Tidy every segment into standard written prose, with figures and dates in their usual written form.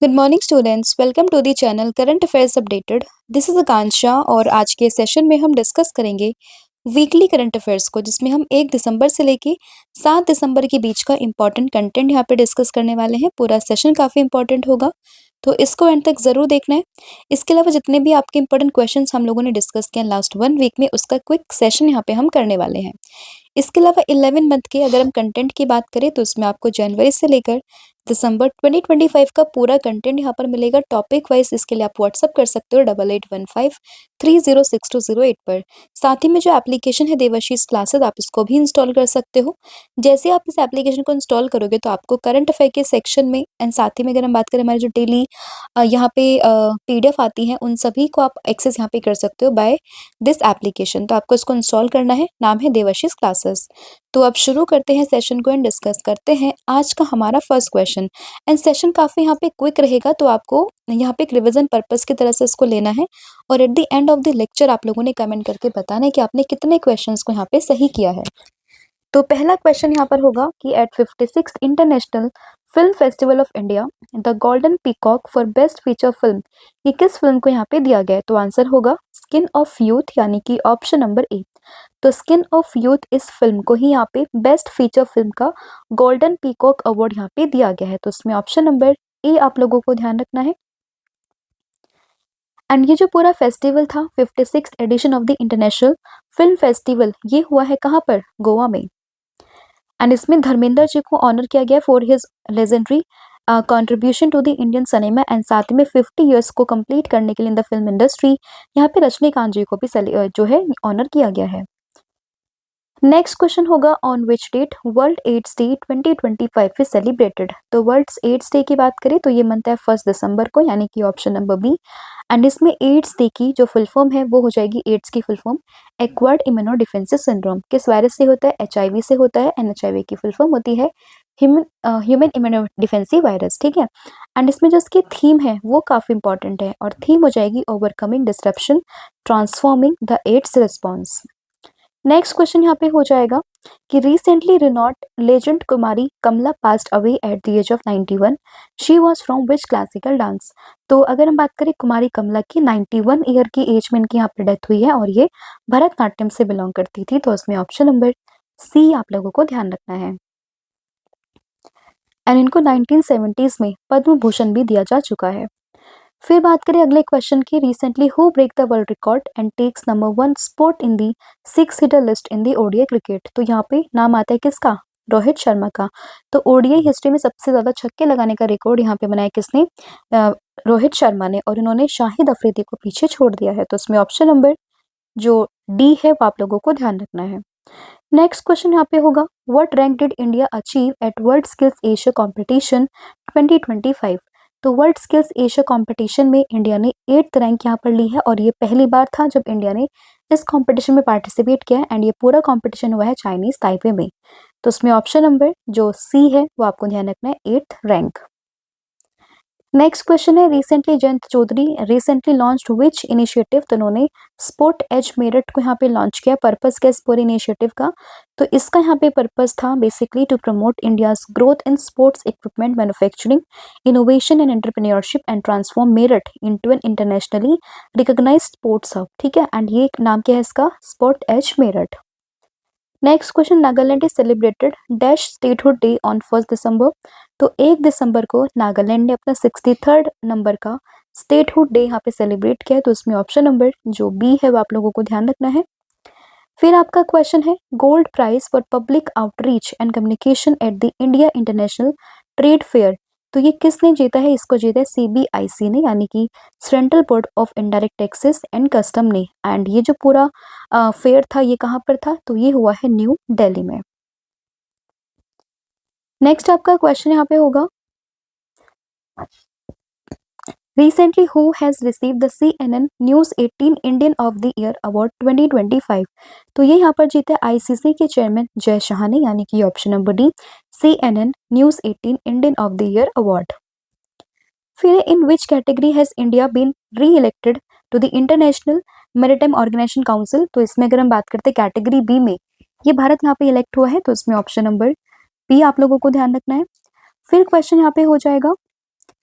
Good morning students, welcome to the channel current affairs updated. This is Akanksha और आज के session में हम डिस्कस करेंगे वीकली करंट अफेयर्स को, जिसमें हम 1 दिसंबर से लेके 7 दिसंबर के बीच का इंपॉर्टेंट कंटेंट यहाँ पे डिस्कस करने वाले हैं। पूरा सेशन काफ़ी इंपॉर्टेंट होगा, तो इसको एंड तक ज़रूर देखना है। इसके अलावा जितने भी आपके इंपॉर्टेंट क्वेश्चंस हम लोगों ने डिस्कस किए लास्ट 1 वीक में, उसका क्विक सेशन यहाँ पे हम करने वाले हैं। इसके अलावा 11 मंथ के अगर हम कंटेंट की बात करें तो उसमें आपको जनवरी से लेकर दिसंबर 2025 का पूरा कंटेंट यहाँ पर मिलेगा टॉपिक वाइज। इसके लिए आप व्हाट्सअप कर सकते हो 8815306208 पर। साथ ही में जो एप्लीकेशन है देवाशीष क्लासेस, आप इसको भी इंस्टॉल कर सकते हो। जैसे आप इस एप्लीकेशन को इंस्टॉल करोगे तो आपको करंट अफेयर के सेक्शन में एंड साथ ही में अगर हम बात करें हमारे जो डेली यहाँ पे PDF आती हैं, उन सभी को आप एक्सेस यहाँ पे कर सकते हो बाय दिस एप्लीकेशन। तो आपको इसको इंस्टॉल करना है, नाम है देवाशीष क्लासेस। तो अब शुरू करते हैं सेशन को एंड डिस्कस करते हैं आज का हमारा फर्स्ट क्वेश्चन। एंड सेशन काफ़ी यहाँ पे क्विक रहेगा, तो आपको यहाँ पे एक रिवीजन पर्पस की तरह से इसको लेना है और at the end of the lecture आप लोगों ने कमेंट करके बताना है कि आपने कितने क्वेश्चंस को यहाँ पे सही किया है। तो पहला क्वेश्चन यहाँ पर होगा कि at 56th international film festival of India the golden peacock for best feature film, ये किस फिल्म को यहाँ पे दिया गया है? तो आंसर होगा स्किन ऑफ यूथ, यानी कि ऑप्शन नंबर ए। तो स्किन ऑफ यूथ इस फिल्म को ही यहाँ पे बेस्ट फीचर फिल्म का गोल्डन पीकॉक अवार्ड यहाँ पे दिया गया है। तो इसमें ऑप्शन नंबर ए आप लोगों को ध्यान रखना है। एंड ये जो पूरा फेस्टिवल था 56th edition of the international film festival, ये हुआ है कहाँ पर? गोवा में। एंड इसमें धर्मेंद्र जी को ऑनर किया गया for his legendary contribution to the Indian cinema and साथ में 50 इयर्स को कंप्लीट करने के लिए इन द फिल्म इंडस्ट्री यहाँ पे रजनीकांत जी को भी जो है ऑनर किया गया है। नेक्स्ट क्वेश्चन होगा on which date world AIDS day 2025 is celebrated. तो वर्ल्ड एड्स डे की बात करें तो ये मनता है 1 दिसंबर को, यानी कि ऑप्शन नंबर बी। एंड इसमें एड्स डे की जो फुल फॉर्म है वो हो जाएगी, एड्स की full form acquired immuno defensive syndrome. किस वायरस से होता है? HIV से होता है। एंड HIV की फुल फॉर्म होती है ह्यूमन इम्यूनो डिफेंसिव वायरस, ठीक है। एंड इसमें जो इसकी थीम है वो काफी इंपॉर्टेंट है और थीम हो जाएगी overcoming disruption transforming the AIDS response. Next question यहाँ पे हो जाएगा कि recently renowned legend Kumari Kamala passed away at the age of 91, she was from which classical dance. तो अगर हम बात करें कुमारी कमला की, 91 ईयर की एज में इनकी यहाँ पे डेथ हुई है और ये भरतनाट्यम से बिलोंग करती थी। तो उसमें ऑप्शन नंबर सी आप लोगों को ध्यान रखना है। एंड इनको 1970s में पद्म भूषण भी दिया जा चुका है। फिर बात करें अगले क्वेश्चन की, recently who break the world record and takes number 1 spot in the 6 hitter list in the ODI cricket. तो यहाँ पे नाम आता है किसका? रोहित शर्मा का। तो ODI हिस्ट्री में सबसे ज्यादा छक्के लगाने का रिकॉर्ड यहाँ पे बनाया किसने? रोहित शर्मा ने, और इन्होंने शाहिद अफरीदी को पीछे छोड़ दिया है। तो इसमें ऑप्शन नंबर जो डी है वो आप लोगों को ध्यान रखना है। नेक्स्ट क्वेश्चन यहाँ पे होगा, what rank did India achieve at world skills Asia competition 2025। तो वर्ल्ड स्किल्स एशिया कॉम्पिटिशन में इंडिया ने 8th रैंक यहाँ पर ली है और ये पहली बार था जब इंडिया ने इस कॉम्पिटिशन में पार्टिसिपेट किया है। एंड ये पूरा कॉम्पिटिशन हुआ है चाइनीज ताइपे में। तो उसमें ऑप्शन नंबर जो सी है वो आपको ध्यान रखना है, 8th रैंक। नेक्स्ट क्वेश्चन है, recently Jayant Chaudhary recently launched which initiative. तो उन्होंने स्पोर्ट एज मेरिट को यहाँ पे लॉन्च किया। पर्पस क्या इस पूरे इनिशिएटिव का? तो इसका यहाँ पे पर्पस था basically to promote India's growth in sports equipment manufacturing, innovation and entrepreneurship and transform Meerut into an internationally recognised sports hub, ठीक है। एंड ये नाम क्या है इसका? Sport as Meerut. Next question, Nagaland is celebrated dash statehood day on 1 दिसंबर। तो 1 दिसंबर को नागालैंड ने अपना 63rd नंबर का स्टेटहुड डे यहाँ पे सेलिब्रेट किया है। तो उसमें ऑप्शन नंबर जो बी है वो आप लोगों को ध्यान रखना है। फिर आपका क्वेश्चन है, gold prize for public outreach and communication at the India international trade fair. तो ये किसने जीता है? इसको जीता है CBIC ने, यानी कि central board of indirect taxes and custom ने। एंड ये जो पूरा फेयर था ये कहाँ पर था? तो ये हुआ है न्यू दिल्ली में। नेक्स्ट आपका क्वेश्चन यहाँ पे होगा, recently who has received the CNN News 18 Indian of the Year Award 2025। तो ये यहाँ पर जीते ICC के चेयरमैन जय शाह ने, यानी कि option number D, CNN News 18 Indian of the Year Award। फिर in which category has India been re elected to the international maritime organization council. तो इसमें अगर हम बात करते हैं कैटेगरी बी में, ये भारत यहाँ पे इलेक्ट हुआ है। तो इसमें ऑप्शन नंबर बी आप लोगों को ध्यान रखना है। फिर क्वेश्चन यहाँ पे हो जाएगा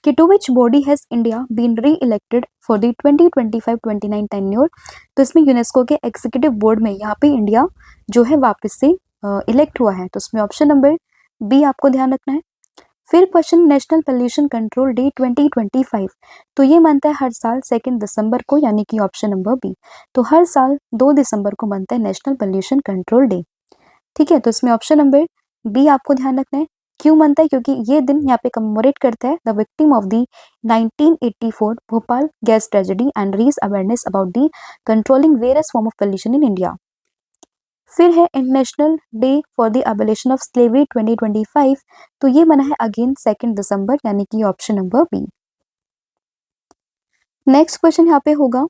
कि to which body has India been re elected for the 2025-29 tenure. तो इसमें यूनेस्को के एग्जीक्यूटिव बोर्ड में यहाँ पे इंडिया जो है वापस से इलेक्ट हुआ है। तो इसमें ऑप्शन नंबर बी आपको ध्यान रखना है। फिर question, national pollution control day 2025 तो ये मनता है हर साल 2 दिसंबर को, यानी कि ऑप्शन नंबर बी। तो हर साल 2 दिसंबर को मनता है नेशनल पोल्यूशन कंट्रोल डे। ठीक है, तो इसमें ऑप्शन नंबर बी आपको ध्यान रखना है। क्यों मनता है? क्योंकि ये दिन यहाँ पे कमेमोरेट करता है the victim of the 1984 Bhopal gas tragedy and raise awareness about the controlling various form of pollution in India. फिर है international day for the abolition of slavery 2025 तो ये मना है अगेन 2 दिसंबर, यानी कि option number B. Next question यहाँ पे होगा,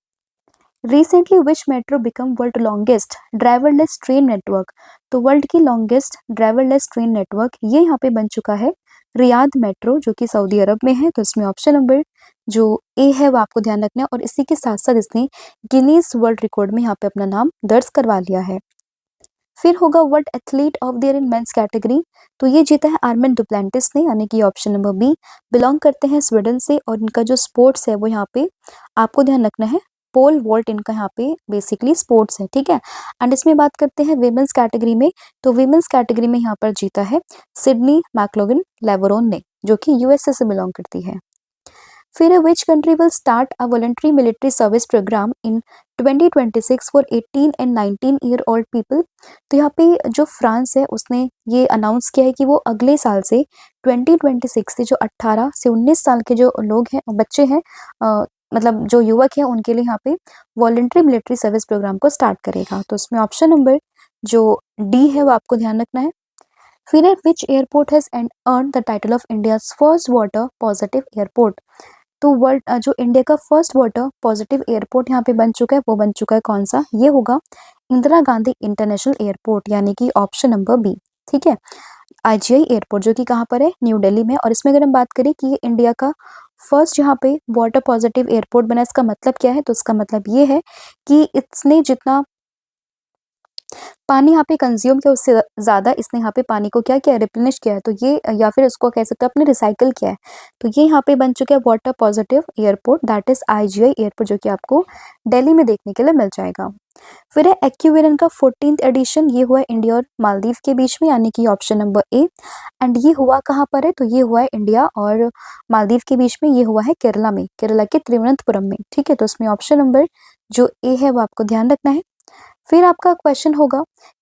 recently which metro become world longest driverless train network. तो वर्ल्ड की लॉन्गेस्ट ड्राइवरलेस ट्रेन नेटवर्क ये यहाँ पे बन चुका है रियाद मेट्रो, जो कि सऊदी अरब में है। तो इसमें ऑप्शन नंबर जो ए है वो आपको ध्यान रखना है, और इसी के साथ साथ इसने गिनीज वर्ल्ड रिकॉर्ड में यहाँ पे अपना नाम दर्ज करवा लिया है। फिर होगा what athlete of the year in men's category. तो ये जीता है आर्मिन डुप्लेंटिस ने, यानी कि ऑप्शन नंबर बी। बिलोंग करते हैं स्वीडन से, और इनका जो स्पोर्ट्स है वो यहाँ पे आपको ध्यान रखना है पोल वॉल्ट इनका यहाँ पे बेसिकली स्पोर्ट्स है। ठीक है, एंड इसमें बात करते हैं विमेंस कैटेगरी में, तो विमेंस कैटेगरी में यहाँ पर जीता है सिडनी मैकलोगन लेवरोन ने, जो कि यूएसए से बिलोंग करती है। फिर है which country will start a voluntary military service programme in 2026 for 18 and 19 year old people. तो यहाँ पे जो फ्रांस है उसने ये अनाउंस किया है कि वो अगले साल से 2026 से जो 18 से 19 साल के जो लोग हैं बच्चे हैं मतलब जो युवक हैं उनके लिए यहाँ पे वॉलंटरी मिलिट्री सर्विस प्रोग्राम को स्टार्ट करेगा। तो उसमें ऑप्शन नंबर जो डी है वो आपको ध्यान रखना है। फिर है which airport has earn the title of India's first water positive airport. तो वर्ल्ड जो इंडिया का फर्स्ट वाटर पॉजिटिव एयरपोर्ट यहाँ पे बन चुका है वो बन चुका है कौन सा? ये होगा इंदिरा गांधी इंटरनेशनल एयरपोर्ट, यानी कि ऑप्शन नंबर बी। ठीक है, आईजीआई एयरपोर्ट जो कि कहाँ पर है? न्यू दिल्ली में। और इसमें अगर हम बात करें कि ये इंडिया का फर्स्ट यहाँ पे वाटर पॉजिटिव एयरपोर्ट बना, इसका मतलब क्या है? तो इसका मतलब ये है कि इसने जितना पानी यहाँ पे कंज्यूम किया उससे ज़्यादा इसने यहाँ पे पानी को क्या किया? रिप्लेनिश किया है। तो ये या फिर उसको कह सकते हैं अपने रिसाइकिल किया है। तो ये यहाँ पे बन चुका है water positive airport, that is IGI airport, जो कि आपको दिल्ली में देखने के लिए मिल जाएगा। फिर है एक्यूवेरन का 14th एडिशन, ये हुआ है इंडिया और मालदीव के बीच में, यानी कि ऑप्शन नंबर ए। एंड ये हुआ कहाँ पर है? तो ये हुआ है इंडिया और मालदीव के बीच में, ये हुआ है केरला में, केरला के तिरुवनंतपुरम में। ठीक है, तो इसमें ऑप्शन नंबर जो ए है वो आपको ध्यान रखना है। फिर आपका क्वेश्चन होगा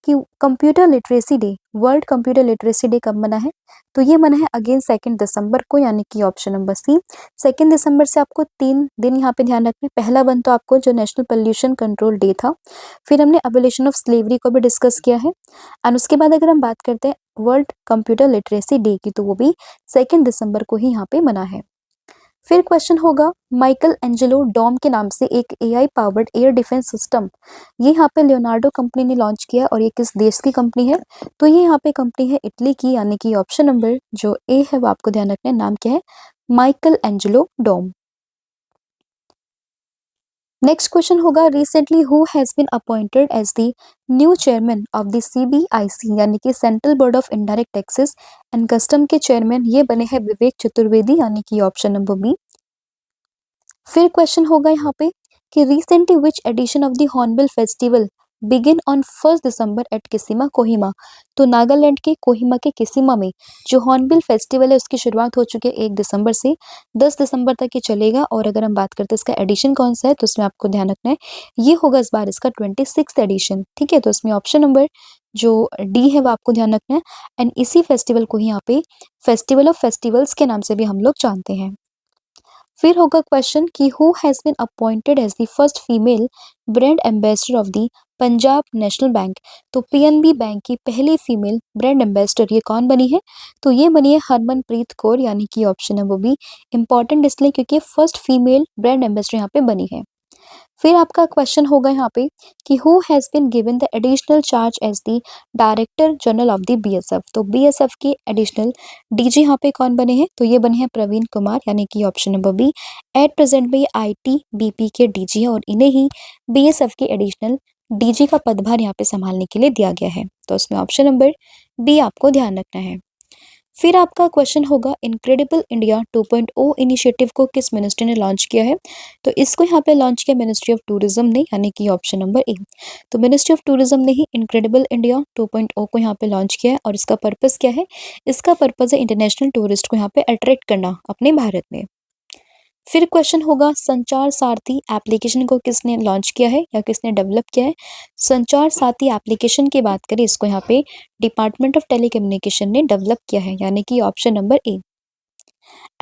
कि computer literacy day, world computer literacy day कब मना है? तो ये मना है अगेन 2 दिसंबर को, यानी कि ऑप्शन नंबर सी। 2 दिसंबर से आपको 3 दिन यहाँ पे ध्यान रखना है। पहला वन तो आपको जो नेशनल पोल्यूशन कंट्रोल डे था, फिर हमने एबोलिशन ऑफ स्लेवरी को भी डिस्कस किया है, एंड उसके बाद अगर हम बात करते हैं वर्ल्ड कंप्यूटर लिटरेसी डे की, तो वो भी 2 दिसंबर को ही यहाँ पे मना है। फिर क्वेश्चन होगा माइकल एंजेलो डॉम के नाम से एक AI powered air defence system, ये यहाँ पे लियोनार्डो कंपनी ने लॉन्च किया, और ये किस देश की कंपनी है? तो ये यहाँ पे कंपनी है इटली की, यानी कि ऑप्शन नंबर जो ए है वो आपको ध्यान रखना है। नाम क्या है? Michael Angelo Dom. Next question होगा recently who has been appointed as the new chairman of the CBIC, यानी कि central board of indirect taxes and custom के चेयरमैन ये बने हैं विवेक चतुर्वेदी, यानी कि ऑप्शन नंबर बी। फिर क्वेश्चन होगा यहाँ पे कि recently which edition of the Hornbill festival begin on 1 December at Kisama Kohima. तो नागालैंड के कोहिमा के किसिमा में जो हॉर्नबिल फेस्टिवल है उसकी शुरुआत हो चुकी है 1 दिसंबर से, 10 दिसंबर तक ये चलेगा। और अगर हम बात करते हैं इसका एडिशन कौन सा है, तो इसमें आपको ध्यान रखना है ये होगा इस बार इसका 26th एडिशन। ठीक है, तो इसमें ऑप्शन नंबर जो डी है वो आपको ध्यान रखना है, एंड इसी फेस्टिवल को ही यहाँ पे फेस्टिवल ऑफ फेस्टिवल्स के नाम से भी हम लोग जानते हैं। फिर होगा क्वेश्चन कि who has been appointed as the first female brand ambassador of the Punjab national bank. तो पीएनबी बैंक की पहली फीमेल ब्रांड एम्बेसडर ये कौन बनी है? तो ये बनी है हरमनप्रीत कौर, यानी कि ऑप्शन है वो भी इंपॉर्टेंट इसलिए क्योंकि फर्स्ट फीमेल ब्रांड एम्बेसडर यहाँ पे बनी है। फिर आपका क्वेश्चन होगा यहाँ पे कि who has been given the additional charge as the director general of the BSF. तो बीएसएफ के एडिशनल डीजी यहाँ पे कौन बने हैं? तो ये बने हैं प्रवीण कुमार, यानी कि option number B. At present में ये आईटीबीपी के डीजी है, और इन्हें ही बीएसएफ के एडिशनल डीजी का पदभार यहाँ पे संभालने के लिए दिया गया है। तो उसमें ऑप्शन नंबर बी आपको ध्यान रखना है। फिर आपका क्वेश्चन होगा इनक्रेडिबल इंडिया 2.0 इनिशिएटिव को किस मिनिस्ट्री ने लॉन्च किया है? तो इसको यहाँ पे लॉन्च किया मिनिस्ट्री ऑफ टूरिज्म ने, यानी कि ऑप्शन नंबर ए। तो मिनिस्ट्री ऑफ टूरिज्म ने ही इनक्रेडिबल इंडिया 2.0 को यहाँ पे लॉन्च किया है और इसका पर्पस क्या है? इसका पर्पस है इंटरनेशनल टूरिस्ट को यहाँ पे अट्रैक्ट करना अपने भारत में। फिर क्वेश्चन होगा संचार सारथी एप्लीकेशन को किसने लॉन्च किया है या किसने डेवलप किया है? संचार साथी एप्लीकेशन की बात करें, इसको यहाँ पे डिपार्टमेंट ऑफ टेलीकम्युनिकेशन ने डेवलप किया है, यानी कि ऑप्शन नंबर ए।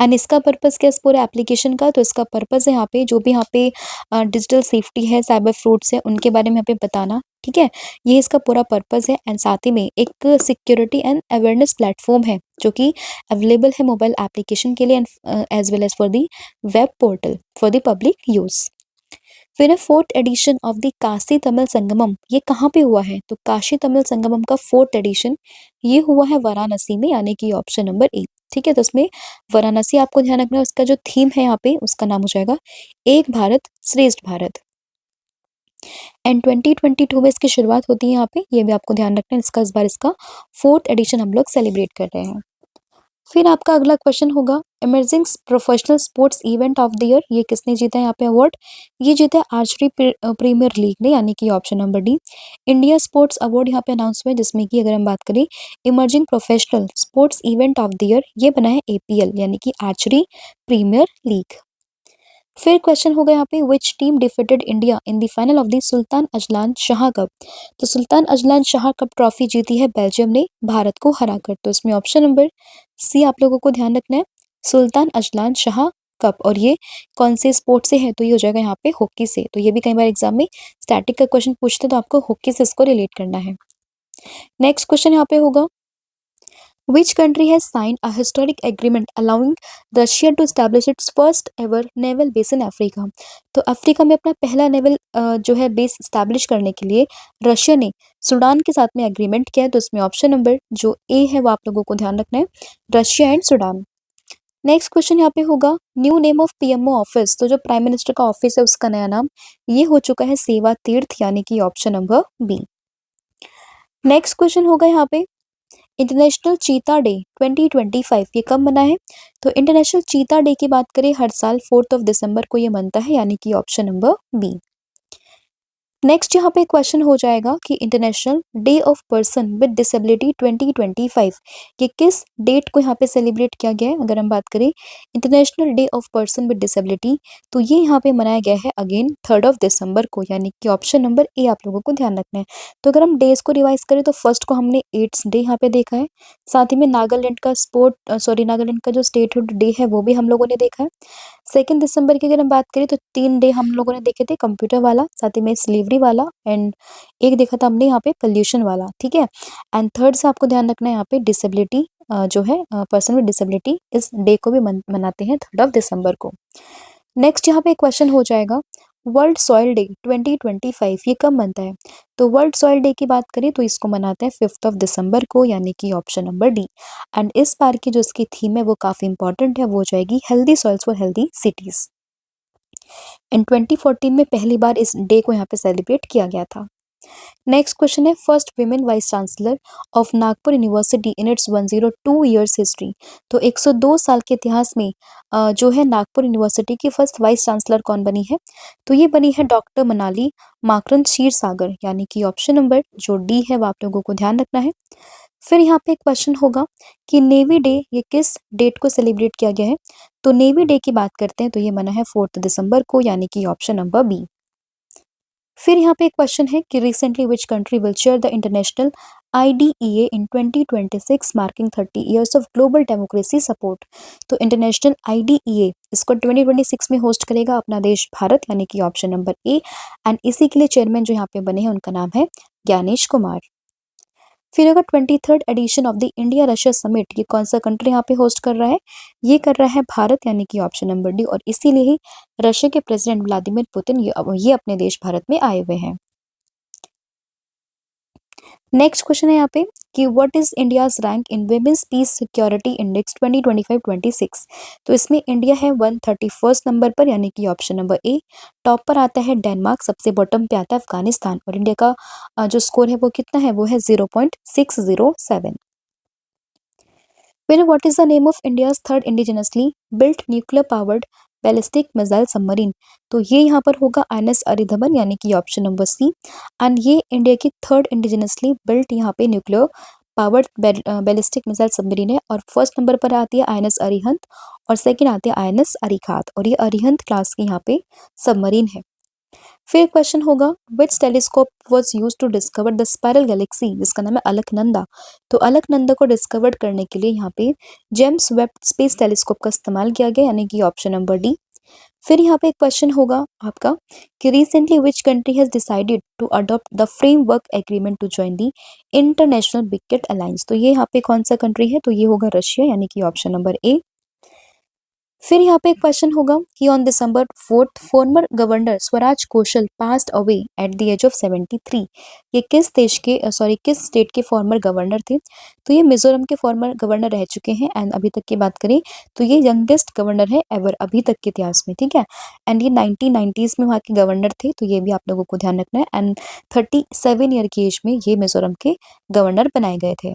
एंड इसका पर्पस क्या है इस पूरे एप्लीकेशन का? तो इसका पर्पस है यहाँ पे जो भी यहाँ पे डिजिटल सेफ्टी है, साइबर फ्रॉड्स है, उनके बारे में यहाँ पे बताना। ठीक है, ये इसका पूरा पर्पस है। एंड साथ ही में एक सिक्योरिटी एंड अवेयरनेस प्लेटफॉर्म है जो कि अवेलेबल है मोबाइल एप्लीकेशन के लिए and as well as for the web portal for the public use. फिर है fourth edition of the Kashi Tamil Sangamam, ये कहाँ पे हुआ है? तो काशी तमिल संगमम का फोर्थ एडिशन ये हुआ है वाराणसी में, यानी कि ऑप्शन नंबर ए। ठीक है, तो उसमें वाराणसी आपको ध्यान रखना है, उसका जो थीम है यहाँ पे उसका नाम हो जाएगा एक भारत श्रेष्ठ भारत। एंड 2022 में इसकी शुरुआत होती है यहाँ पे, ये भी आपको ध्यान रखना है। इसका इस बार इसका फोर्थ एडिशन हम लोग सेलिब्रेट कर रहे हैं। फिर आपका अगला क्वेश्चन होगा emerging professional sports event of the year, ये किसने जीता है यहाँ पे अवार्ड? ये जीता है आर्चरी प्रीमियर लीग ने, यानी कि option number D. India sports award यहाँ पे अनाउंस हुआ है, जिसमें कि अगर हम बात करें emerging professional sports event of the year, ये बना है एपीएल, यानी कि आर्चरी प्रीमियर लीग। फिर क्वेश्चन होगा यहाँ पे which team defeated India in the final of the Sultan Azlan Shah cup? तो Sultan Azlan Shah cup trophy जीती है बेल्जियम ने भारत को हराकर। तो इसमें ऑप्शन नंबर सी आप लोगों को ध्यान रखना है, सुल्तान अजलान शाह कप। और ये कौन से स्पोर्ट से है? तो ये हो जाएगा यहाँ पे हॉकी से। तो ये भी कई बार एग्जाम में स्टैटिक का क्वेश्चन पूछते हैं, तो आपको हॉकी से इसको रिलेट करना है। नेक्स्ट क्वेश्चन यहाँ पे होगा Which country has signed a historic agreement allowing Russia to establish its first ever naval base in Africa? तो अफ्रीका में अपना पहला नेवल जो है बेस स्टैब्लिश करने के लिए रशिया ने सूडान के साथ में एग्रीमेंट किया है। तो इसमें ऑप्शन नंबर जो ए है वो आप लोगों को ध्यान रखना है, Russia and Sudan. Next question यहाँ पे होगा new name of PMO office, तो जो प्राइम मिनिस्टर का ऑफिस है उसका नया नाम ये हो चुका है सेवा तीर्थ, यानी कि option number B. Next question होगा यहाँ पे इंटरनेशनल चीता डे 2025 ये कब मना है? तो इंटरनेशनल चीता डे की बात करें हर साल 4 दिसंबर को ये मनता है, यानी कि ऑप्शन नंबर बी। नेक्स्ट यहाँ पे क्वेश्चन हो जाएगा कि international day of person with disability 2025 ये किस डेट को यहाँ पे सेलिब्रेट किया गया है? अगर हम बात करें international day of person with disability, तो ये यहाँ पे मनाया गया है अगेन 3 दिसंबर को, यानी कि ऑप्शन नंबर ए आप लोगों को ध्यान रखना है। तो अगर हम डेज को रिवाइज करें तो फर्स्ट को हमने एड्स डे यहाँ पे देखा है, साथ ही में नागालैंड का नागालैंड का जो स्टेटहुड डे है वो भी हम लोगों ने देखा है। 2 दिसंबर की अगर हम बात करें तो 3 डे हम लोगों ने देखे थे, कंप्यूटर वाला, साथ ही में स्लेवरी वाला, एंड एक देखा था हमने यहाँ पे पोल्यूशन वाला। ठीक है, एंड थर्ड से आपको ध्यान रखना है यहाँ पे डिसेबिलिटी जो है पर्सन विद डिसेबिलिटी, इस डे को भी मनाते हैं 3 दिसंबर को। नेक्स्ट यहाँ पे क्वेश्चन हो जाएगा वर्ल्ड सॉइल डे 2025 ये कब मनता है? तो वर्ल्ड सॉइल डे की बात करें तो इसको मनाते हैं 5 दिसंबर को, यानी कि ऑप्शन नंबर डी। एंड इस बार की जो इसकी थीम है वो काफी इंपॉर्टेंट है, वो हो जाएगी healthy soils for healthy cities. And 2014 में पहली बार इस डे को यहाँ पे सेलिब्रेट किया गया था। नेक्स्ट क्वेश्चन है first women vice chancellor of Nagpur university in its 102 years history. तो 102 साल के इतिहास में जो है नागपुर यूनिवर्सिटी की फर्स्ट वाइस चांसलर कौन बनी है? तो ये बनी है डॉक्टर मनाली माकरन क्षीर सागर, यानी कि ऑप्शन नंबर जो डी है वो आप लोगों को ध्यान रखना है। फिर यहाँ पे एक क्वेश्चन होगा कि नेवी डे ये किस डेट को सेलिब्रेट किया गया है? तो नेवी डे की बात करते हैं तो ये मना है 4 दिसंबर को, यानी कि ऑप्शन नंबर बी। फिर यहाँ पे एक क्वेश्चन है कि recently which country will chair the international IDEA in 2026 marking 30 years of global democracy support. तो इंटरनेशनल IDEA इसको 2026 में होस्ट करेगा अपना देश भारत, यानी कि ऑप्शन नंबर ए। एंड इसी के लिए चेयरमैन जो यहाँ पे बने हैं उनका नाम है ज्ञानेश कुमार। फिर अगर 23rd edition of the India Russia summit ये कौन सा कंट्री यहाँ पे होस्ट कर रहा है? ये कर रहा है भारत, यानी कि ऑप्शन नंबर डी। और इसीलिए ही रशिया के प्रेसिडेंट व्लादिमीर पुतिन ये अपने देश भारत में आए हुए हैं। नेक्स्ट क्वेश्चन है यहाँ पे कि what is India's rank in women's piece security index 2025-26। तो इसमें इंडिया है 131st नंबर पर, यानी कि ऑप्शन नंबर ए। टॉप पर आता है डेनमार्क, सबसे बॉटम पे आता है अफगानिस्तान, और इंडिया का जो स्कोर है वो कितना है? वो है 0.607। फिर what is the name of India's third indigenously built nuclear powered ballistic missile submarine? तो ये यहाँ पर होगा INS अरिधमन, यानी कि ऑप्शन नंबर सी। एंड ये इंडिया की थर्ड इंडिजिनसली बिल्ट यहाँ पे nuclear powered ballistic missile submarine है। और फर्स्ट नंबर पर आती है INS अरिहंत और सेकंड आती है INS अरिखात, और ये अरिहंत क्लास की यहाँ पे सबमरीन है। फिर क्वेश्चन होगा which telescope was used to discover the spiral galaxy, जिसका नाम है अलकनंदा। तो अलकनंदा को डिस्कवर करने के लिए यहाँ पे जेम्स वेब स्पेस टेलीस्कोप का इस्तेमाल किया गया, यानी कि ऑप्शन नंबर डी। फिर यहाँ पे एक क्वेश्चन होगा आपका कि recently which country has decided to adopt the framework agreement to join the international big cat alliance. तो ये यहाँ पे कौन सा कंट्री है? तो ये होगा रशिया, यानी कि ऑप्शन नंबर ए। फिर यहाँ पे एक क्वेश्चन होगा कि on December 4 former governor Swaraj Kaushal passed away at the age of 73। ये किस देश के किस स्टेट के फॉर्मर गवर्नर थे? तो ये मिजोरम के फॉर्मर गवर्नर रह चुके हैं। एंड अभी तक की बात करें तो ये यंगेस्ट गवर्नर है एवर अभी तक के इतिहास में, ठीक है। एंड ये 1990s में वहाँ के गवर्नर थे, तो ये भी आप लोगों को ध्यान रखना है। एंड 37 ईयर की एज में ये मिजोरम के गवर्नर बनाए गए थे।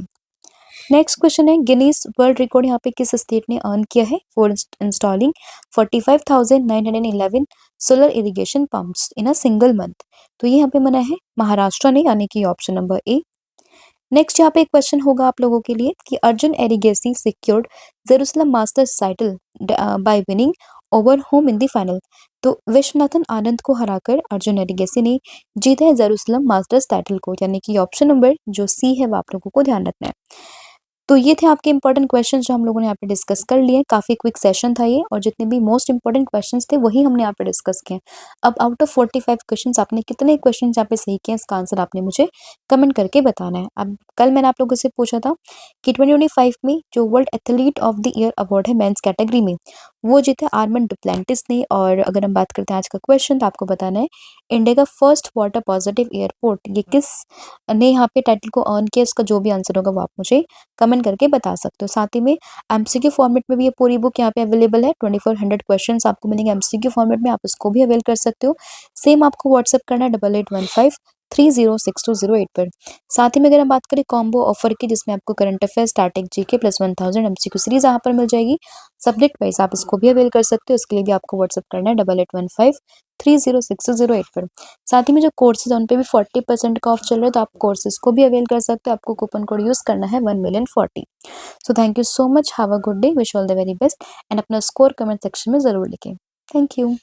नेक्स्ट क्वेश्चन है गिनीज वर्ल्ड रिकॉर्ड यहाँ पे किस स्टेट ने अर्न किया है for installing 45,911 solar irrigation pumps in a single month? तो ये यहाँ पे मना है महाराष्ट्र ने, यानी कि ऑप्शन नंबर ए। नेक्स्ट यहाँ पे एक क्वेश्चन होगा आप लोगों के लिए कि Arjun Erigaisi secured Jerusalem masters title by winning over home in the final. तो विश्वनाथन आनंद को हराकर अर्जुन एरिगेसी ने जीता है जेरूसलम मास्टर्स टाइटल को, यानी कि ऑप्शन नंबर जो सी है वो आप लोगों को ध्यान रखना है। तो ये थे आपके इंपॉर्टेंट क्वेश्चंस जो हम लोगों ने यहाँ पे डिस्कस कर लिए। काफी क्विक सेशन था ये, और जितने भी मोस्ट इंपॉर्टेंट क्वेश्चंस थे वही हमने यहाँ पे डिस्कस किए। अब आउट ऑफ 45 क्वेश्चंस आपने कितने क्वेश्चंस यहाँ पे सही किए, इसका आंसर आपने मुझे कमेंट करके बताना है। अब कल मैंने आप लोगों से पूछा था कि 2025 में जो world athlete of the year award है मेंस कैटेगरी में, वो जीते आर्मन डुप्लेंटिस ने। और अगर हम बात करते हैं आज का क्वेश्चन, तो आपको बताना है इंडिया का फर्स्ट वाटर पॉजिटिव एयरपोर्ट ये किस ने यहाँ पे टाइटल को अर्न किया। इसका जो भी आंसर होगा वो आप मुझे कमेंट करके बता सकते हो। साथ ही में एमसीक्यू फॉर्मेट में भी ये पूरी बुक यहाँ पे अवेलेबल है। 2400 क्वेश्चंस आपको मिलेंगे एमसीक्यू फॉर्मेट में, आप इसको भी अवेल कर सकते हो। सेम आपको व्हाट्सअप करना है 8815306208 पर। साथ ही में अगर हम बात करें कॉम्बो ऑफर की, जिसमें आपको current affair static GK plus 1000 MCQ series यहाँ पर मिल जाएगी सब्जेक्ट वाइज, आप इसको भी अवेल कर सकते हो। इसके लिए भी आपको व्हाट्सअप करना है 8815306208 पर। साथ ही में जो कोर्सेज है उन पे भी 40% का ऑफ चल रहा है, तो आप कोर्सेज को भी अवेल कर सकते हो। आपको कूपन कोड यूज करना है 1,000,040। So thank you so much, have a good day, wish all the very best, and अपना स्कोर कमेंट सेक्शन में जरूर लिखें। Thank you.